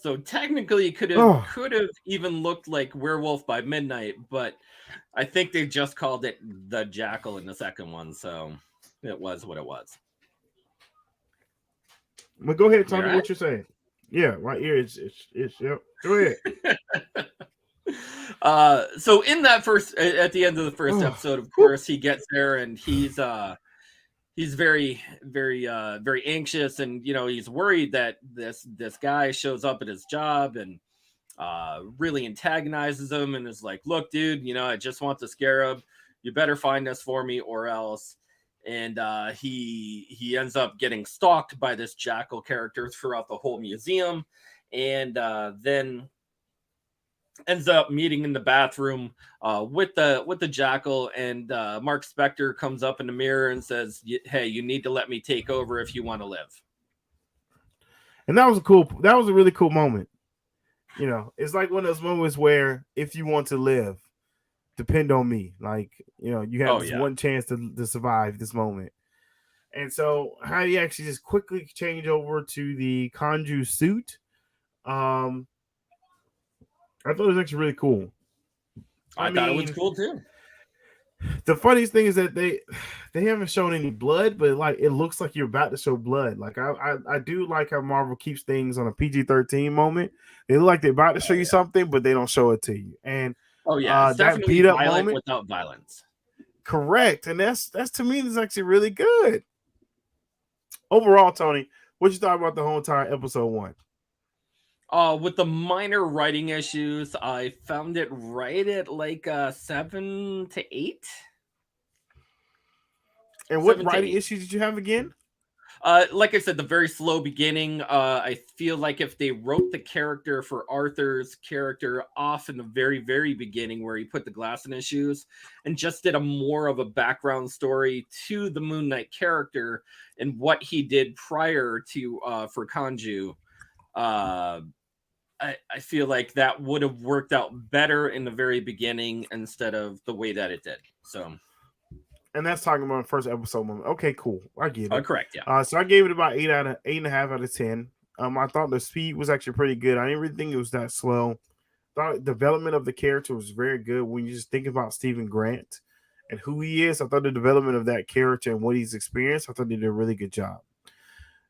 So technically, it could Oh. have even looked like Werewolf by Midnight, but I think they just called it the jackal in the second one, so it was what it was. But go ahead, Tony. You all right? What you're saying? Yeah, right here. It's yep. Go ahead. So in that at the end of the first episode, of course, he gets there and he's very anxious, and he's worried that this guy shows up at his job and really antagonizes him and is like, look, dude, I just want the scarab. You better find this for me or else. And he ends up getting stalked by this jackal character throughout the whole museum, and then ends up meeting in the bathroom with the jackal. And Mark Spector comes up in the mirror and says, hey, you need to let me take over if you want to live. And that was a really cool moment. It's like one of those moments where if you want to live, depend on me. Like, you have one chance to survive this moment. And so how do you actually just quickly change over to the Kanju suit? I thought it was actually really cool. I thought it was cool too. The funniest thing is that they haven't shown any blood, but like it looks like you're about to show blood. Like I do like how Marvel keeps things on a PG-13 moment. They look like they're about to show you something, but they don't show it to you. And it's that beat up violent moment without violence. Correct. And that's to me is actually really good. Overall, Tony, what you thought about the whole entire episode 1? With the minor writing issues, I found it right at like 7 to 8. And what writing issues did you have again? Like I said, the very slow beginning. I feel like if they wrote the character for Arthur's character off in the very, very beginning, where he put the glass in his shoes, and just did a more of a background story to the Moon Knight character and what he did prior to for Kanju, I feel like that would have worked out better in the very beginning instead of the way that it did. So. And that's talking about the first episode moment. Okay, cool. I get it. Correct, yeah. So I gave it about 8.5 out of 10. I thought the speed was actually pretty good. I didn't really think it was that slow. Thought development of the character was very good. When you just think about Stephen Grant and who he is, I thought the development of that character and what he's experienced, I thought they did a really good job.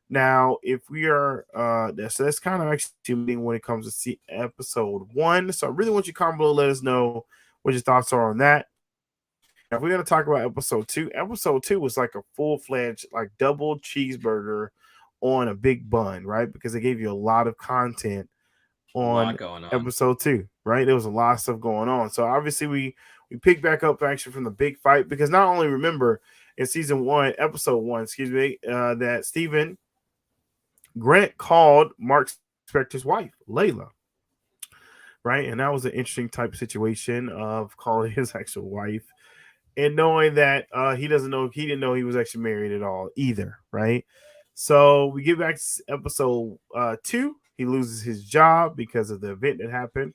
Now, if we are, that's kind of actually when it comes to see episode 1. So I really want you to comment below, let us know what your thoughts are on that. Now, if we're going to talk about episode 2 was like a full-fledged, like double cheeseburger on a big bun, right? Because they gave you a lot of content on episode 2, right? There was a lot of stuff going on. So obviously we picked back up actually from the big fight, because not only remember in episode 1, that Stephen Grant called Mark Spector's wife, Layla, right? And that was an interesting type of situation of calling his actual wife and knowing that he didn't know he was actually married at all either, right? So we get back to episode 2. He loses his job because of the event that happened.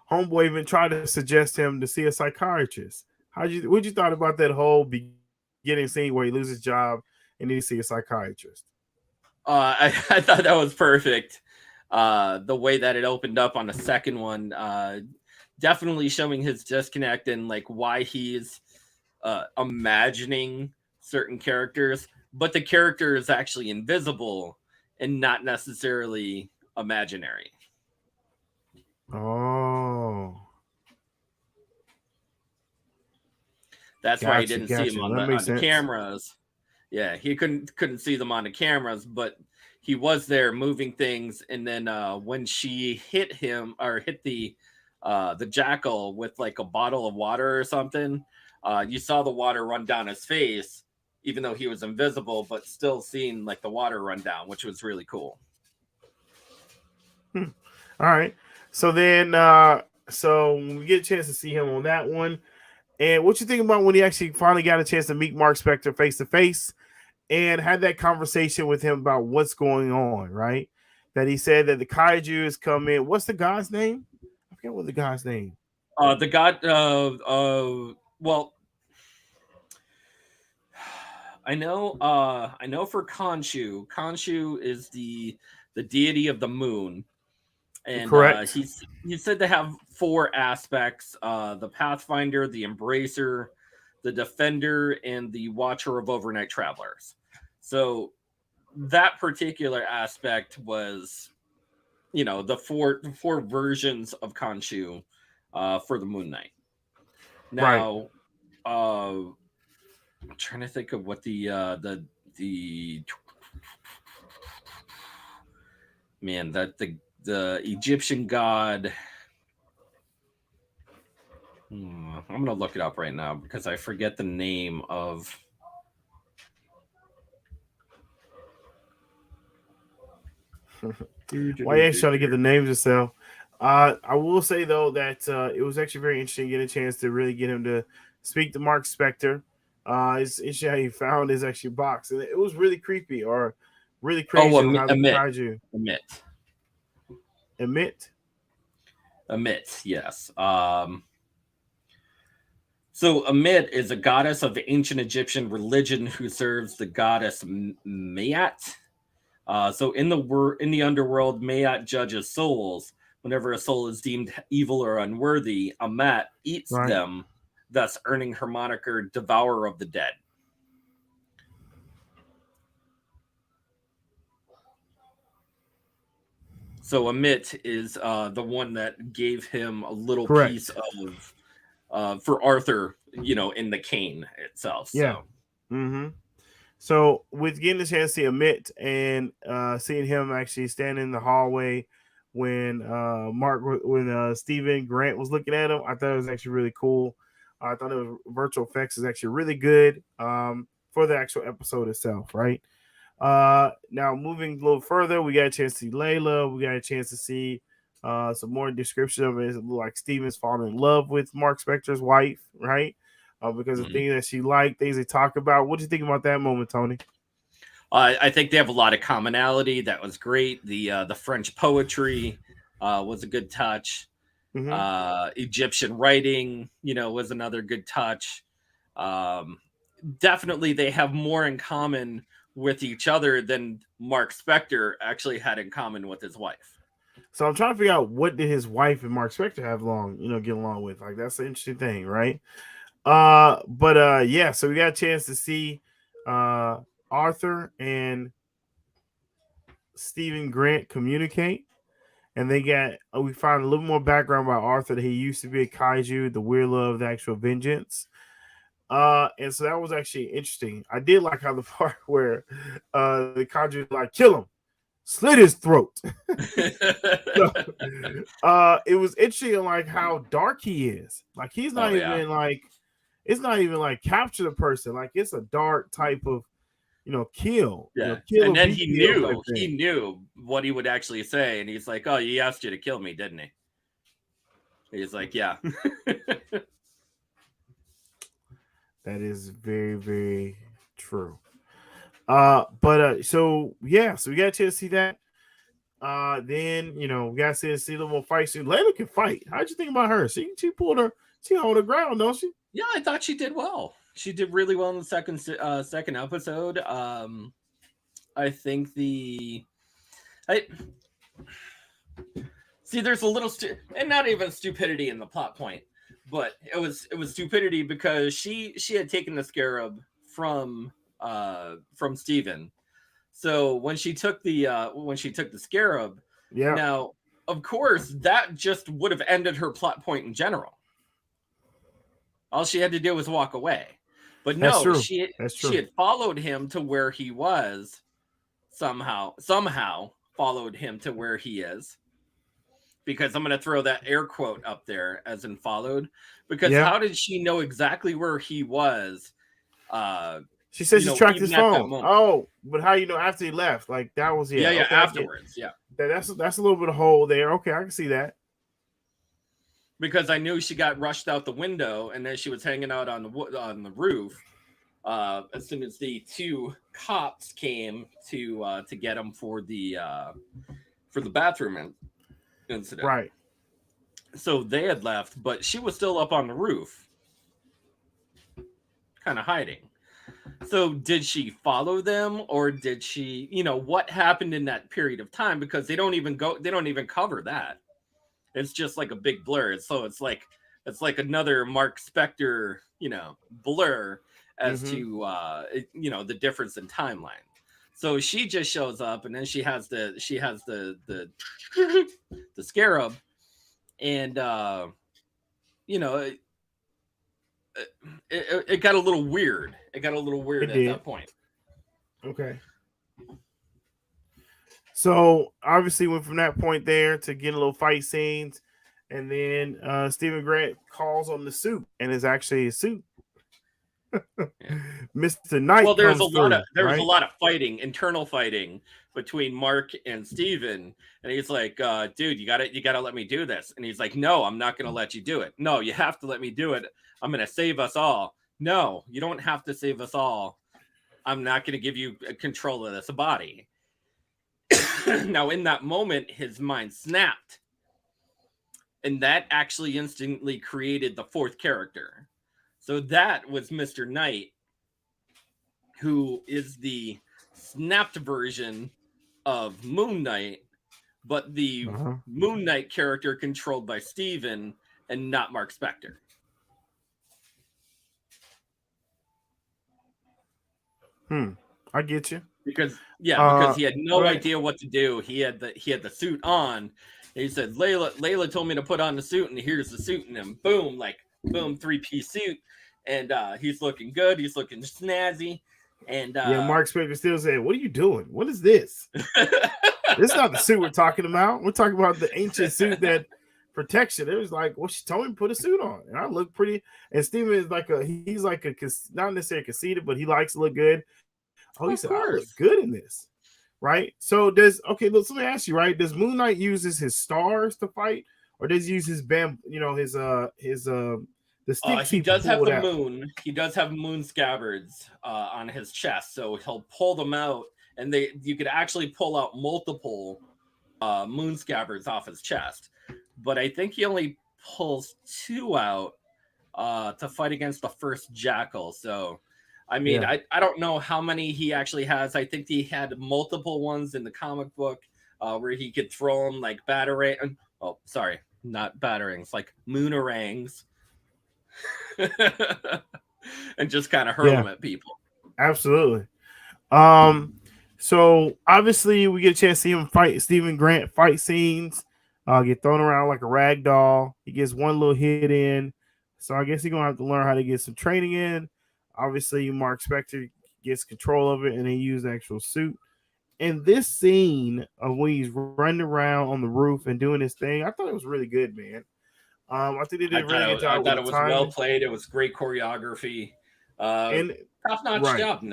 Homeboy even tried to suggest him to see a psychiatrist. What you thought about that whole beginning scene where he loses his job and then he see a psychiatrist? I thought that was perfect. The way that it opened up on the second one, definitely showing his disconnect and like why he's imagining certain characters, but the character is actually invisible and not necessarily imaginary. Oh, that's why he didn't see him on the cameras. Yeah, he couldn't see them on the cameras, but he was there moving things, and then when she hit him or hit the jackal with like a bottle of water or something, you saw the water run down his face, even though he was invisible, but still seeing like the water run down, which was really cool. All right. So then, so we get a chance to see him on that one. And what you think about when he actually finally got a chance to meet Mark Spector face to face and had that conversation with him about what's going on, right? That he said that the kaiju is coming. What's the guy's name? I forget what the guy's name. The god, well, I know for Khonshu. Khonshu is the deity of the moon. And correct. He said to have 4 aspects: the Pathfinder, the Embracer, the Defender, and the Watcher of Overnight Travelers. So that particular aspect was, the four versions of Khonshu for the Moon Knight. Now, right. I'm trying to think of what the man that the Egyptian god. I'm gonna look it up right now because I forget the name of. Why you trying to get the names yourself? I will say though that it was actually very interesting getting a chance to really get him to speak to Mark Spector. It's interesting how he found his actual box, and it was really creepy or really crazy. Emit. Emit, yes. So Emit is a goddess of ancient Egyptian religion who serves the goddess Mayat. So in the underworld, Mayat judges souls. Whenever a soul is deemed evil or unworthy, Amat eats them, thus earning her moniker Devourer of the Dead. So Amit is the one that gave him a little piece of for Arthur, in the cane itself. So. Yeah. Mm-hmm. So with getting the chance to see Amit and seeing him actually stand in the hallway when Stephen Grant was looking at him, I thought it was actually really cool. I thought it was virtual effects is actually really good for the actual episode itself, right? Now moving a little further, we got a chance to see Layla. We got a chance to see some more description of it. It looked like Steven's falling in love with Mark Spector's wife, right? Because of things that she liked, things they talk about. What do you think about that moment, Tony? I think they have a lot of commonality. That was great. The French poetry was a good touch. Mm-hmm. Egyptian writing, was another good touch. Definitely, they have more in common with each other than Mark Spector actually had in common with his wife. So I'm trying to figure out what did his wife and Mark Spector have get along with. Like that's an interesting thing, right? Yeah, so we got a chance to see Arthur and Stephen Grant communicate, and we found a little more background about Arthur, that he used to be a kaiju, the weird love, the actual vengeance. And so that was actually interesting. I did like how the part where the kaiju like kill him, slit his throat. So, it was interesting like how dark he is. Like he's not even like it's not even like capture the person. Like it's a dark type of, kill. Yeah. Kill and then he knew what he would actually say. And he's like, oh, he asked you to kill me, didn't he? He's like, yeah. That is very, very true. So we got a chance to see that. Then, we got to see a little more fight. Layla can fight. How'd you think about her? She hold her ground, don't she? Yeah, I thought she did well. She did really well in the second episode. I think there's a little and not even stupidity in the plot point, but it was stupidity because she had taken the scarab from Steven. So when she took the scarab, now of course that just would have ended her plot point in general. All she had to do was walk away. But no, she had followed him to where he was somehow followed him to where he is. Because I'm going to throw that air quote up there as in followed. Because how did she know exactly where he was? She said she tracked his phone. Oh, but how you know after he left? Like that was okay, afterwards. Yeah, that's a little bit of hole there. Okay, I can see that. Because I knew she got rushed out the window, and then she was hanging out on the roof. As soon as the two cops came to get him for the bathroom incident, right? So they had left, but she was still up on the roof, kind of hiding. So did she follow them, or did she, what happened in that period of time? Because they don't even cover that. It's just like a big blur. So it's like another Mark Spector, blur as to the difference in timeline. So she just shows up, and then she has the the scarab, and it got a little weird. It got a little weird at that point. Okay. So obviously went from that point there to getting a little fight scenes, and then Stephen Grant calls on the suit, and it's actually a suit. Mr. Knight. Well, there's a lot of fighting, internal fighting between Mark and Steven, and he's like, dude, you gotta let me do this. And he's like, no, I'm not gonna let you do it. No, you have to let me do it. I'm gonna save us all. No, you don't have to save us all. I'm not gonna give you control of this body. Now, in that moment, his mind snapped, and that actually instantly created the fourth character. So that was Mr. Knight, who is the snapped version of MoonKnight, but the MoonKnight character controlled by Steven and not Mark Spector. I get you. Because he had no idea what to do. He had the suit on. And he said, Layla told me to put on the suit, and here's the suit. And then boom, 3-piece suit. And he's looking good. He's looking snazzy. And Mark Spector still said, what are you doing? What is this? This is not the suit we're talking about. We're talking about the ancient suit that protects you. It was like, well, she told me to put a suit on. And I look pretty. And Steven is he's not necessarily conceited, but he likes to look good. Oh, he said, I look good in this. Right? So let me ask you, right? Does Moon Knight uses his stars to fight, or does he use his the sticks he does have the moon. He does have moon scabbards on his chest, so he'll pull them out, and you could actually pull out multiple moon scabbards off his chest. But I think he only pulls 2 out to fight against the first Jackal. So, I mean, I don't know how many he actually has. I think he had multiple ones in the comic book where he could throw them like batarang. Oh, sorry, not batarangs, like moonarangs. And just kind of hurl them at people. Absolutely. So obviously we get a chance to see him fight Stephen Grant fight scenes, get thrown around like a rag doll. He gets one little hit in. So I guess he's gonna have to learn how to get some training in. Obviously, Mark Spector gets control of it, and he used the actual suit. And this scene of when he's running around on the roof and doing his thing, I thought it was really good, man. I think they did a really good job. I thought it was well played. It was great choreography. And top-notch job in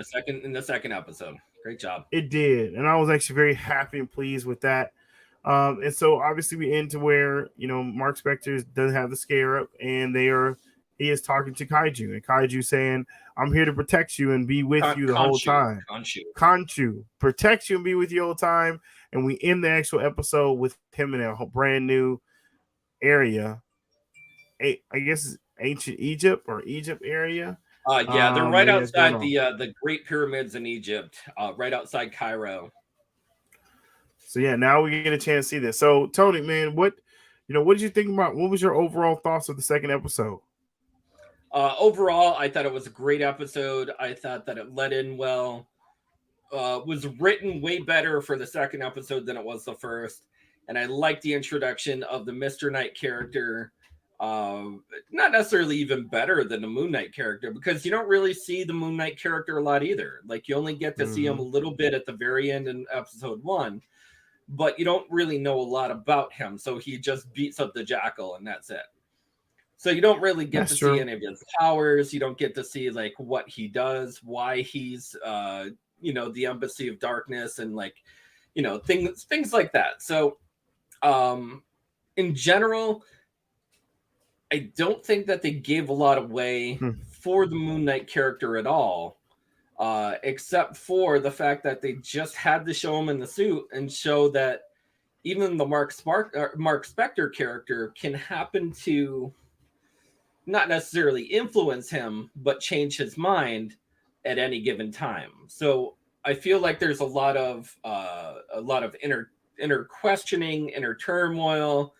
the second episode. Great job. It did, and I was actually very happy and pleased with that. And so obviously we end to where Mark Spector doesn't have the scarab, and he is talking to Kaiju, and Kaiju saying, "I'm here to protect you and be with you the whole time." Khonshu protect you and be with you all the time. And we end the actual episode with him in a brand new area. I guess ancient Egypt area. They're right outside the Great Pyramids in Egypt, right outside Cairo. So now we get a chance to see this. So Tony, man, what did you think about? What was your overall thoughts of the second episode? Overall, I thought it was a great episode. I thought that it led in well. Was written way better for the second episode than it was the first. And I liked the introduction of the Mr. Knight character. not necessarily even better than the Moon Knight character, because you don't really see the Moon Knight character a lot either. Like, you only get to see him a little bit at the very end in episode 1, but you don't really know a lot about him. So he just beats up the Jackal and that's it. So you don't really get to see any of his powers. You don't get to see like what he does, why he's the Embassy of Darkness, and like, things like that. So in general, I don't think that they gave a lot away for the Moon Knight character at all, except for the fact that they just had to show him in the suit and show that even the Mark Spector character can happen to not necessarily influence him, but change his mind at any given time. So I feel like there's a lot of inner questioning, inner turmoil,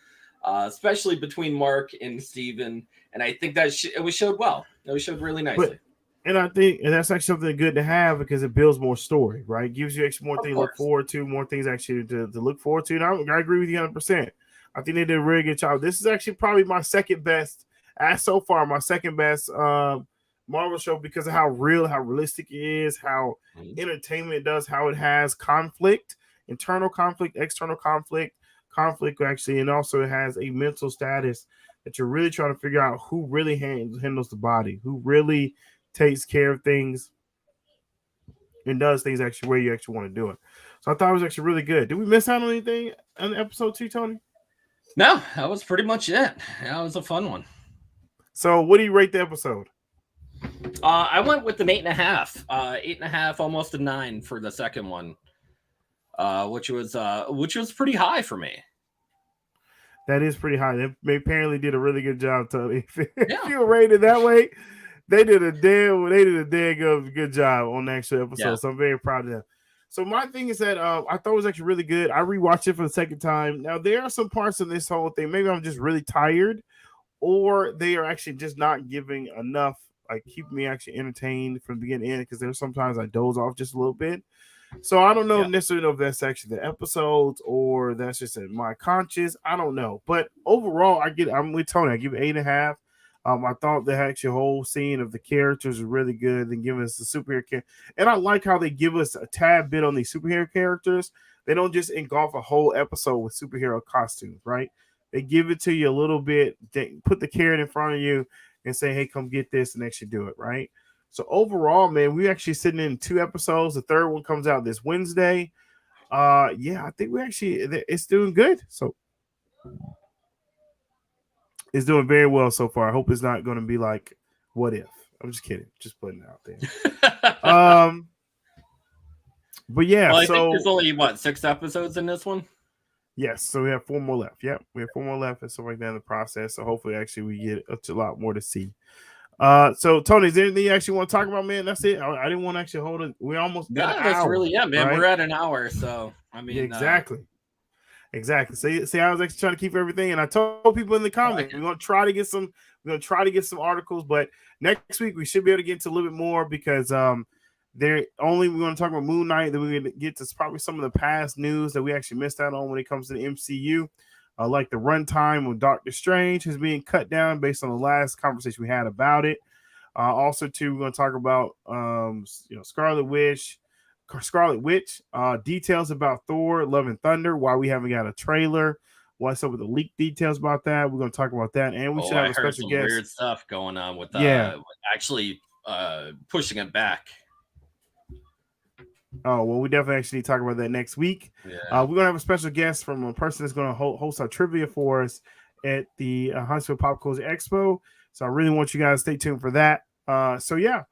especially between Mark and Steven. And I think that it was showed well. It was showed really nicely. And I think that's actually something good to have, because it builds more story, right? It gives you actually more things to look forward to, more things actually to look forward to. And I agree with you 100%. I think they did a really good job. This is actually probably my second best Marvel show, because of how realistic it is, how entertainment it does, how it has conflict, internal conflict, external conflict actually, and also it has a mental status that you're really trying to figure out who really handles the body, who really takes care of things and does things actually where you actually want to do it. So I thought it was actually really good. Did we miss out on anything on episode 2, Tony? No, that was pretty much it. Yeah, it was a fun one. So what do you rate the episode? I went with an 8.5. 8.5, almost a 9 for the second one. Which was pretty high for me. That is pretty high. They apparently did a really good job, Tony. If you rated that way, they did a damn good job on the actual episode. Yeah. So I'm very proud of them. So my thing is that I thought it was actually really good. I rewatched it for the second time. Now there are some parts of this whole thing. Maybe I'm just really tired, or they are actually just not giving enough, like keeping me actually entertained from the beginning to end, because there's sometimes I doze off just a little bit. So I don't know necessarily if that's actually the episodes or that's just in my conscious. I don't know. But overall, I'm with Tony. I give it 8.5. I thought the actual whole scene of the characters was really good. They give us the superhero character. And I like how they give us a tad bit on these superhero characters. They don't just engulf a whole episode with superhero costumes, right? They give it to you a little bit. They put the carrot in front of you and say, hey, come get this, and actually do it, right? So overall, man, we're actually sitting in 2 episodes. The third one comes out this Wednesday. I think it's doing good. So it's doing very well so far. I hope it's not going to be like What If. I'm just kidding. Just putting it out there. But yeah, I think there's only 6 episodes in this one. Yes, so we have 4 more left. Yep, we have 4 more left and stuff like that in the process. So hopefully, actually, we get a lot more to see. So Tony, is there anything you actually want to talk about, man? That's it. I didn't want to actually hold it. We almost that's really man. Right? We're at an hour, so I mean, exactly. See, I was actually trying to keep everything, and I told people in the comments we're gonna try to get some articles, but next week we should be able to get into a little bit more, because we're going to talk about Moon Knight. Then we're going to get to probably some of the past news that we actually missed out on when it comes to the MCU. Like the runtime of Doctor Strange is being cut down based on the last conversation we had about it. Also, too, we're going to talk about Scarlet Witch, details about Thor: Love and Thunder. Why we haven't got a trailer? What's up with the leaked details about that? We're going to talk about that, and we should have a special guest. Weird stuff going on with actually pushing it back. Oh, well, we definitely actually need to talk about that next week. Yeah. We're going to have a special guest from a person that's going to host our trivia for us at the Huntsville Pop Culture Expo. So I really want you guys to stay tuned for that. So, yeah,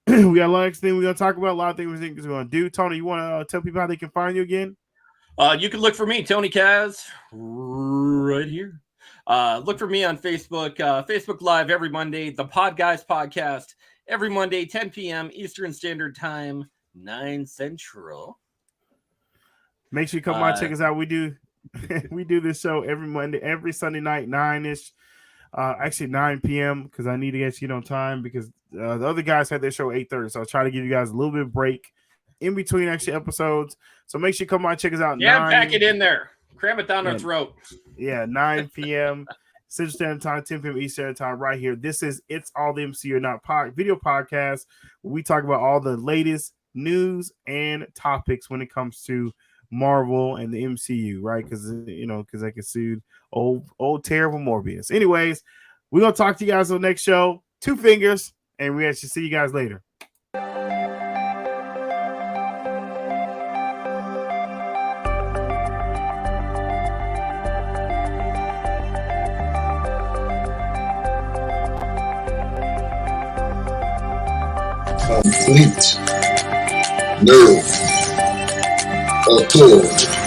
we got a lot of things we're going to talk about, a lot of things we're going to do. Tony, you want to tell people how they can find you again? You can look for me, Tony Kaz, right here. Look for me on Facebook, Facebook Live every Monday, the Pod Guys Podcast, every Monday, 10 p.m. Eastern Standard Time. 9 Central. Make sure you come by, check us out. We do this show every Monday, every Sunday night, 9-ish. Actually 9 p.m. because I need to get you on time, because the other guys had their show 8:30. So I'll try to give you guys a little bit of break in between actually episodes. So make sure you come by, check us out. Yeah, pack it in there. Cram it down our throat. Yeah, 9 p.m. Central Standard Time, 10 p.m. Eastern Standard Time, right here. This is It's All the MCU or Not video podcast, where we talk about all the latest news and topics when it comes to Marvel and the MCU, right? Because because they can sue old terrible Morbius. Anyways, we're gonna talk to you guys on the next show. 2 fingers, and we actually see you guys later. Complete nerve authority.